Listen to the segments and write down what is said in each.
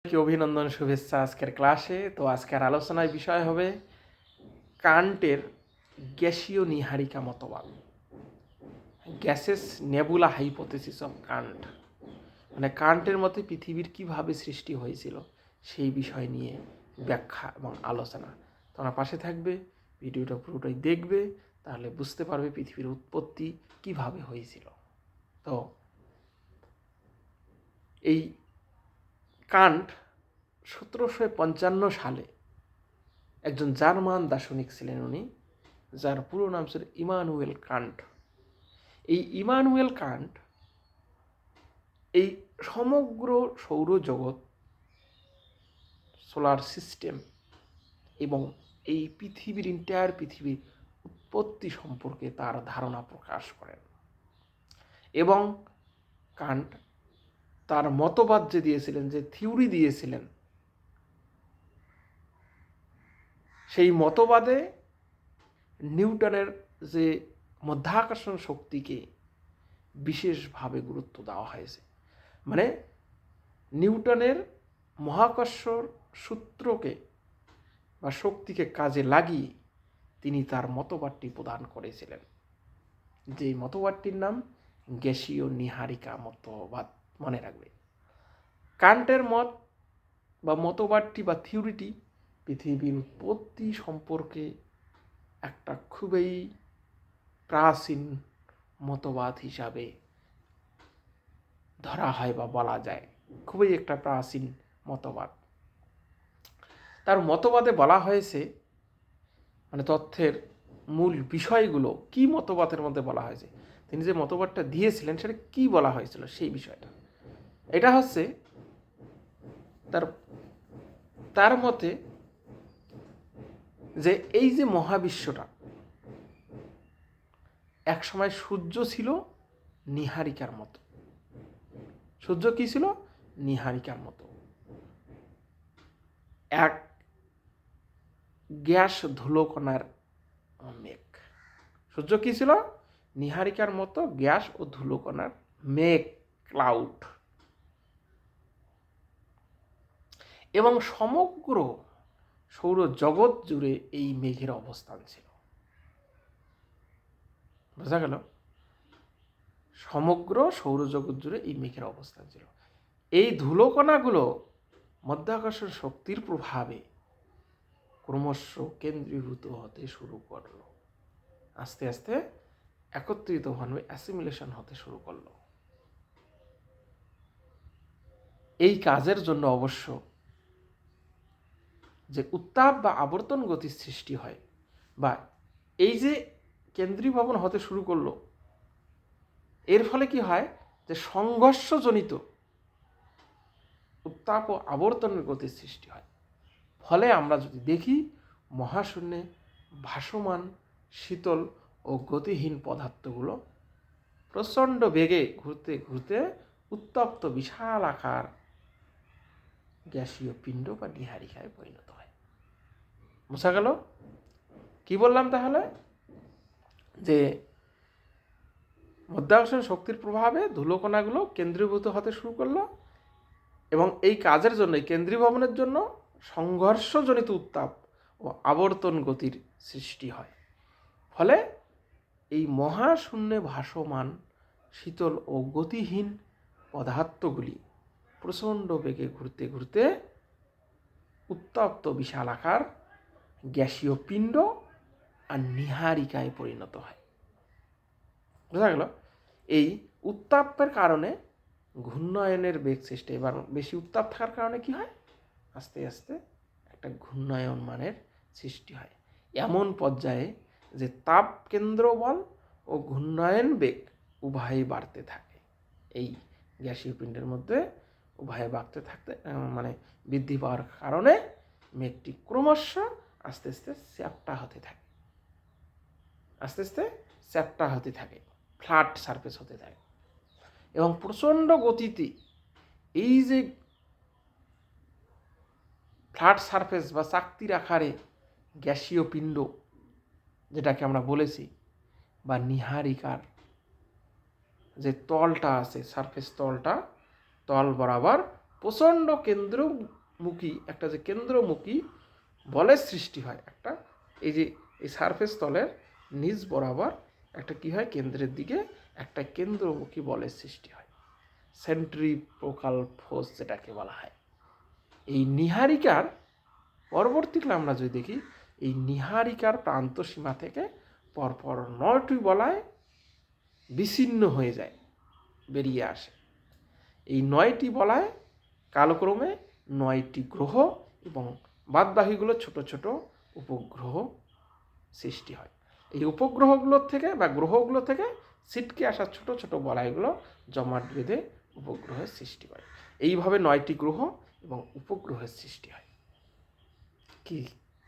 কি অভিনন্দন, শুভেচ্ছা আজকের ক্লাসে। তো আজকের আলোচনার বিষয় হবে কান্টের গ্যাসীয় নীহারিকা মতবাদ, gases nebula hypothesis of Kant. মানে কান্টের মতে পৃথিবীর কিভাবে সৃষ্টি হয়েছিল সেই বিষয় নিয়ে ব্যাখ্যা এবং আলোচনা। তোমরা পাশে থাকবে, ভিডিওটা পুরোটাই দেখবে, তাহলে বুঝতে পারবে পৃথিবীর উৎপত্তি কিভাবে হয়েছিল। তো এই কান্ট 1755 সালে একজন জার্মান দার্শনিক ছিলেন উনি, যার পুরো নাম ছিল ইমানুয়েল কান্ট। এই ইমানুয়েল কান্ট এই সমগ্র সৌরজগৎ, সোলার সিস্টেম এবং এই ইন্টায়ার পৃথিবীর উৎপত্তি সম্পর্কে তার ধারণা প্রকাশ করেন। এবং কান্ট তার মতবাদ যে দিয়েছিলেন, যে থিওরি দিয়েছিলেন, সেই মতবাদে নিউটনের যে মধ্যাকর্ষণ শক্তিকে বিশেষভাবে গুরুত্ব দেওয়া হয়েছে। মানে নিউটনের মহাকর্ষ সূত্রকে বা শক্তিকে কাজে লাগিয়ে তিনি তার মতবাদটি প্রদান করেছিলেন, যে মতবাদটির নাম গ্যাসীয় নীহারিকা মতবাদ। মনে রাখবে, কান্টের মত বা মতবাদটি বা থিওরিটি পৃথিবীর উৎপত্তি সম্পর্কে একটা খুবই প্রাচীন মতবাদ হিসাবে ধরা হয় বা বলা যায়, খুবই একটা প্রাচীন মতবাদ। তার মতবাদে বলা হয়েছে, মানে তথ্যের মূল বিষয়গুলো কি মতবাদের মধ্যে বলা হয়েছে, তিনি যে মতবাদটা দিয়েছিলেন সেটা কি বলা হয়েছিল সেই বিষয়টা। এটা হচ্ছে তার মতে যে এই যে মহাবিশ্বটা, এক সময় সূর্য ছিল নীহারিকার মতো। সূর্য কি ছিল? নীহারিকার মতো, এক গ্যাস ধুলোকণার মেঘ। সূর্য কি ছিল? নীহারিকার মতো গ্যাস ও ধুলোকণার মেঘ, ক্লাউড। এবং সমগ্র সৌরজগৎ জুড়ে এই মেঘের অবস্থান ছিল। বোঝা গেল? সমগ্র সৌরজগৎ জুড়ে এই মেঘের অবস্থান ছিল। এই ধুলোকণাগুলো মধ্যাকর্ষণ শক্তির প্রভাবে ক্রমশ কেন্দ্রীভূত হতে শুরু করলো, আস্তে আস্তে একত্রিতভাবে অ্যাসিমিলেশন হতে শুরু করলো। এই কাজের জন্য অবশ্য যে উত্তাপ বা আবর্তন গতির সৃষ্টি হয়, বা এই যে কেন্দ্রীভবন হতে শুরু করলো, এর ফলে কি হয়, যে সংঘর্ষজনিত উত্তাপ ও আবর্তনের গতির সৃষ্টি হয়। ফলে আমরা যদি দেখি, মহাশূন্যে ভাসমান শীতল ও গতিহীন পদার্থগুলো প্রচণ্ড বেগে ঘুরতে ঘুরতে উত্তপ্ত বিশাল আকার গ্যাসীয় পিণ্ড বা নীহারিকায় পরিণত হয়। বোঝা গেল? কি বললাম তাহলে? যে মধ্যাকর্ষণ শক্তির প্রভাবে ধুলোকণাগুলো কেন্দ্রীভূত হতে শুরু করলো, এবং এই কাজের জন্য, কেন্দ্রীভবনের জন্য সংঘর্ষজনিত উত্তাপ ও আবর্তন গতির সৃষ্টি হয়। ফলে এই মহাশূন্যে ভাসমান শীতল ও গতিহীন পদার্থগুলি প্রচণ্ড বেগে ঘুরতে ঘুরতে উত্তপ্ত বিশালাকার গ্যাসীয় পিণ্ড আর নীহারিকায় পরিণত হয়। বোঝা গেল? এই উত্তাপের কারণে ঘূর্ণায়নের বেগ সৃষ্টি। এবার বেশি উত্তাপ থাকার কারণে কি হয়, আস্তে আস্তে একটা ঘূর্ণায়ন মানের সৃষ্টি হয়, এমন পর্যায়ে যে তাপ কেন্দ্র বল ও ঘূর্ণায়ন বেগ উভয়ই বাড়তে থাকে। এই গ্যাসীয় পিণ্ডের মধ্যে উভয়ে বাড়তে থাকতে, মানে বৃদ্ধি পাওয়ার কারণে মেঘটি ক্রমশ আস্তে আস্তে চ্যাপ্টা হতে থাকে, আস্তে আস্তে চ্যাপ্টা হতে থাকে, ফ্ল্যাট সারফেস হতে থাকে। এবং প্রচণ্ড গতিতে এই যে ফ্ল্যাট সারফেস বা চাকতির আকারে গ্যাসীয় পিণ্ড, যেটাকে আমরা বলেছি, বা নীহারিকার যে তলটা আছে, সারফেস তলটা, তল বরাবর প্রচণ্ড কেন্দ্রমুখী একটা যে কেন্দ্রমুখী বলের সৃষ্টি হয়, একটা এই যে এই সারফেস তলের নিচ বরাবর একটা কি হয়, কেন্দ্রের দিকে একটা কেন্দ্রমুখী বলের সৃষ্টি হয়, সেন্ট্রিপোকাল ফোর্স যেটাকে বলা হয়। এই নীহারিকার পরবর্তীকালে আমরা যদি দেখি, এই নীহারিকার প্রান্ত সীমা থেকে পরপর 9টি বলয় বিচ্ছিন্ন হয়ে যায়, বেরিয়ে আসে। এই 9টি বলয় কালক্রমে 9টি গ্রহ এবং বাদবাকিগুলো ছোট ছোট উপগ্রহ সৃষ্টি হয়। এই উপগ্রহগুলোর থেকে বা গ্রহগুলো থেকে ছিটকে আসা ছোট ছোট বলয়গুলো জমাট বেঁধে উপগ্রহের সৃষ্টি হয়। এইভাবে 9টি গ্রহ এবং উপগ্রহের সৃষ্টি হয়।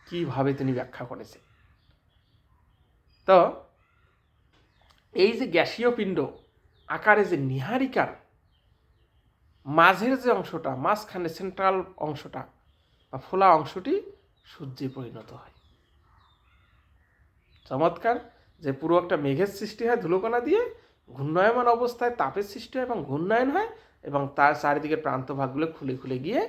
কিভাবে তিনি ব্যাখ্যা করেছেন? তো এই যে গ্যাসীয় পিণ্ড আকারে যে নীহারিকার মাঝের যে অংশটা, মাঝখানে সেন্ট্রাল অংশটা বা ফোলা অংশটি সূর্যে পরিণত হয়। চমৎকার, যে পুরো একটা মেঘের সৃষ্টি হয় ধুলোকণা দিয়ে, ঘূর্ণায়মান অবস্থায় তাপের সৃষ্টি হয় এবং ঘূর্ণায়ন হয়, এবং তার চারিদিকের প্রান্তভাগগুলো খুলে খুলে গিয়ে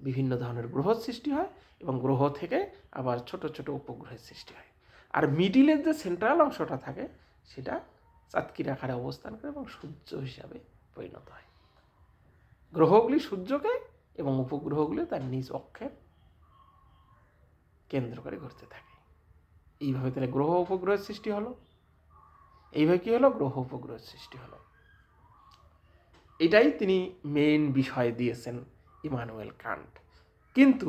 বিভিন্ন ধরনের গ্রহর সৃষ্টি হয়, এবং গ্রহ থেকে আবার ছোট ছোট উপগ্রহের সৃষ্টি হয়। আর মিডিলের যে সেন্ট্রাল অংশটা থাকে সেটা চাঁদকির আকারে অবস্থান করে এবং সূর্য হিসাবে পরিণত হয়। গ্রহগুলি সূর্যকে এবং উপগ্রহগুলি তার নিজ অক্ষের কেন্দ্র করে ঘুরতে থাকে। এইভাবে তাহলে গ্রহ উপগ্রহের সৃষ্টি হলো। এইভাবে কি হলো? গ্রহ উপগ্রহের সৃষ্টি হলো। এটাই তিনি মেইন বিষয় দিয়েছেন ইমানুয়েল কান্ট। কিন্তু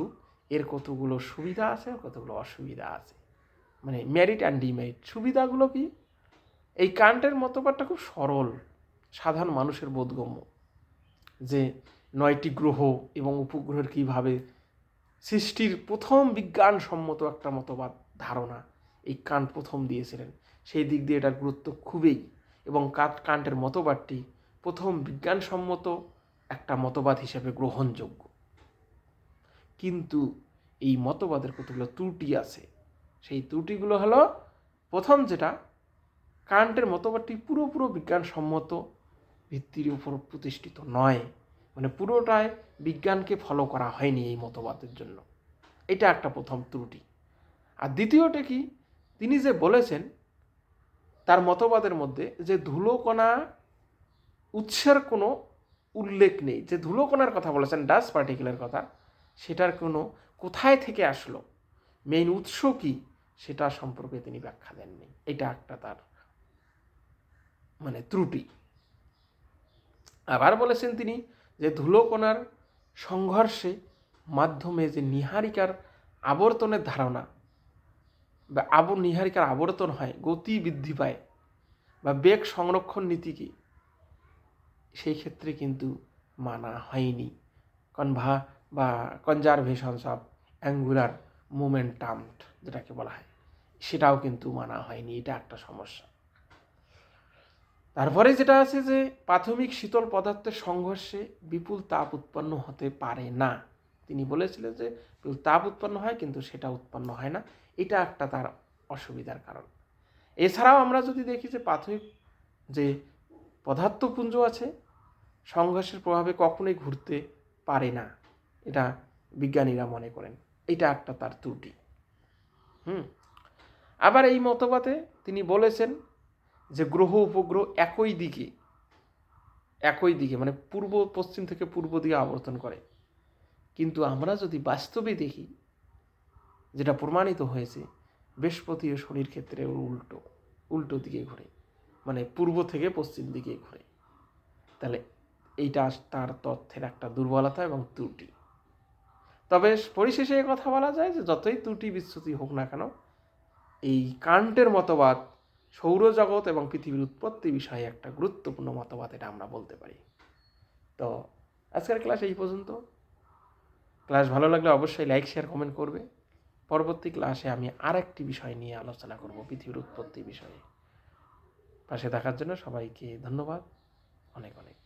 এর কতগুলো সুবিধা আছে, কতগুলো অসুবিধা আছে, মানে মেরিট অ্যান্ড ডিমেরিট। সুবিধাগুলো কি? এই কান্টের মতবাদটা খুব সরল, সাধারণ মানুষের বোধগম্য, যে 9টি গ্রহ এবং উপগ্রহের কীভাবে সৃষ্টির প্রথম বিজ্ঞানসম্মত একটা মতবাদ ধারণা এই কান্ট প্রথম দিয়েছিলেন। সেই দিক দিয়ে এটার গুরুত্ব খুবই, এবং কান্টের মতবাদটি প্রথম বিজ্ঞানসম্মত একটা মতবাদ হিসেবে গ্রহণযোগ্য। কিন্তু এই মতবাদের কতগুলো ত্রুটি আছে। সেই ত্রুটিগুলো হলো, প্রথম যেটা, কান্টের মতবাদটি পুরোপুরো বিজ্ঞানসম্মত ভিত্তির উপর প্রতিষ্ঠিত নয়, মানে পুরোটাই বিজ্ঞানকে ফলো করা হয়নি এই মতবাদের জন্য। এটা একটা প্রথম ত্রুটি। আর দ্বিতীয়টা কি, তিনি যে বলেছেন তার মতবাদের মধ্যে যে ধুলোকণা উৎসের কোনো উল্লেখ নেই, যে ধুলোকণার কথা বলেছেন, ডাস্ট পার্টিকেলের কথা, সেটার কোনো কোথায় থেকে আসলো, মেইন উৎস কি, সেটা সম্পর্কে তিনি ব্যাখ্যা দেননি। এটা একটা তার মানে ত্রুটি। আবার বলেছেন তিনি যে ধুলোকণার সংঘর্ষে মাধ্যমে যে নীহারিকার আবর্তনের ধারণা বা নীহারিকার আবর্তন হয়, গতি বৃদ্ধি পায় বা বেগ সংরক্ষণ নীতি কি, সেই ক্ষেত্রে কিন্তু মানা হয়নি। বা কনজারভেশনস অফ অ্যাঙ্গুলার মোমেন্টাম যেটাকে বলা হয়, সেটাও কিন্তু মানা হয়নি। এটা একটা সমস্যা। তারপরে যেটা আছে যে প্রাথমিক শীতল পদার্থের সংঘর্ষে বিপুল তাপ উৎপন্ন হতে পারে না। তিনি বলেছিলেন যে বিপুল তাপ উৎপন্ন হয়, কিন্তু সেটা উৎপন্ন হয় না। এটা একটা তার অসুবিধার কারণ। এছাড়াও আমরা যদি দেখি যে প্রাথমিক যে পদার্থপুঞ্জ আছে, সংঘর্ষের প্রভাবে কখনোই ঘুরতে পারে না, এটা বিজ্ঞানীরা মনে করেন। এটা একটা তার ত্রুটি। আবার এই মতবাদে তিনি বলেছেন যে গ্রহ উপগ্রহ একই দিকে মানে পূর্ব পশ্চিম থেকে পূর্ব দিকে আবর্তন করে। কিন্তু আমরা যদি বাস্তবে দেখি, যেটা প্রমাণিত হয়েছে, বৃহস্পতি ও শনির ক্ষেত্রে উল্টো দিকে ঘুরে, মানে পূর্ব থেকে পশ্চিম দিকে ঘুরে। তাহলে এইটা তার তথ্যের একটা দুর্বলতা এবং ত্রুটি। তবে পরিশেষে কথা বলা যায় যে যতই ত্রুটি বিচ্যুতি হোক না কেন, এই কান্টের মতবাদ সৌরজগৎ এবং পৃথিবীর উৎপত্তি বিষয়ে একটা গুরুত্বপূর্ণ মতবাদ, এটা আমরা বলতে পারি। তো আজকের ক্লাস এই পর্যন্ত। ক্লাস ভালো লাগলে অবশ্যই লাইক, শেয়ার, কমেন্ট করবে। পরবর্তী ক্লাসে আমি আরেকটি বিষয় নিয়ে আলোচনা করব, পৃথিবীর উৎপত্তি বিষয়ে। পাশে থাকার জন্য সবাইকে ধন্যবাদ, অনেক অনেক।